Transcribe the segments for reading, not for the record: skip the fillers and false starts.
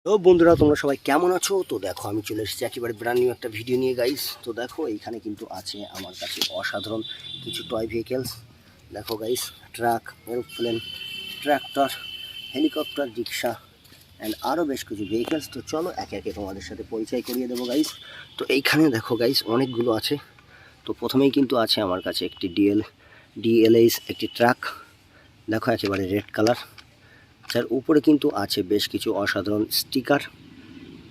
তো বন্ধুরা, তোমরা সবাই কেমন আছো? তো দেখো, আমি চলে এসেছি একেবারে ব্র্যান্ড নিউ একটা ভিডিও নিয়ে গাইস। তো দেখো, এইখানে কিন্তু আছে আমার কাছে অসাধারণ কিছু টয় ভেহিকেলস। দেখো guys, truck, aeroplane, tractor, helicopter, rickshaw and আরও বেশ কিছু ভেহিকেলস। তো চলো একে একে তোমাদের সাথে পরিচয় করিয়ে দেবো গাইস। তো এইখানে দেখো গাইস, অনেকগুলো আছে। তো প্রথমেই কিন্তু আছে আমার কাছে একটি ডিএলএইচ একটি ট্রাক। দেখো, একেবারে রেড কালার, যার উপরে কিন্তু আছে বেশ কিছু অসাধারণ স্টিকার।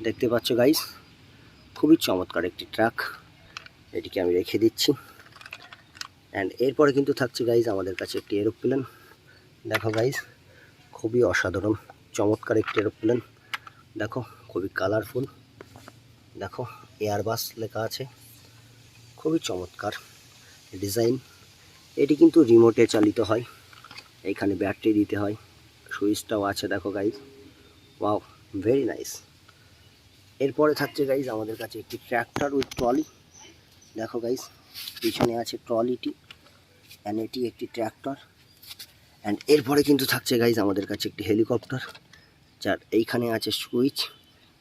দেখতে পাচ্ছ গাইস, খুবই চমৎকার একটি ট্রাক। এটিকে আমি রেখে দিচ্ছি। অ্যান্ড এরপরে কিন্তু থাকছে গাইস আমাদের কাছে একটি এরোপ্লেন। দেখো গাইস, খুবই অসাধারণ চমৎকার একটি এরোপ্লেন। দেখো, খুবই কালারফুল। দেখো, এয়ারবাস লেখা আছে, খুবই চমৎকার ডিজাইন। এটি কিন্তু রিমোটে চালিত হয়, এইখানে ব্যাটারি দিতে হয়, সুইচটাও আছে। দেখো গাইস, ওয়াও, ভেরি নাইস। এরপরে থাকছে গাইস আমাদের কাছে একটি ট্র্যাক্টর উইথ ট্রলি। দেখো গাইস, পিছনে আছে ট্রলিটি অ্যান্ড এটি একটি ট্র্যাক্টর। অ্যান্ড এরপরে কিন্তু থাকছে গাইস আমাদের কাছে একটি হেলিকপ্টার, যার এইখানে আছে সুইচ,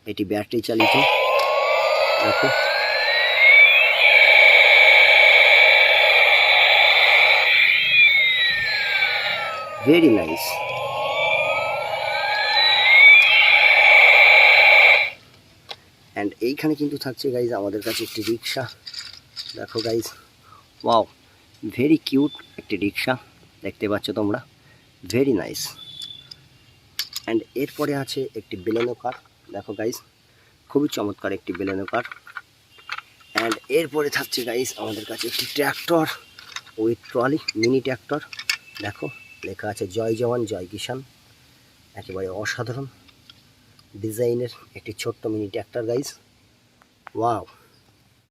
এটি ব্যাটারি চালিত। দেখো, ভেরি নাইস। অ্যান্ড এইখানে কিন্তু থাকছে গাইস আমাদের কাছে একটি রিক্সা। দেখো গাইস, ওয়াও, ভেরি কিউট একটি রিক্সা, দেখতে পাচ্ছ তোমরা, ভেরি নাইস। অ্যান্ড এরপরে আছে একটি বেলেনো কার। দেখো গাইস, খুবই চমৎকার একটি বেলেনো কার। অ্যান্ড এরপরে থাকছে গাইস আমাদের কাছে একটি tractor with trolley, mini tractor. দেখো, লেখা আছে জয় জওয়ান জয় কিষান। একেবারে অসাধারণ ডিজাইনের একটি ছোট্ট মিনি ট্র্যাক্টর গাইস, ওয়াও।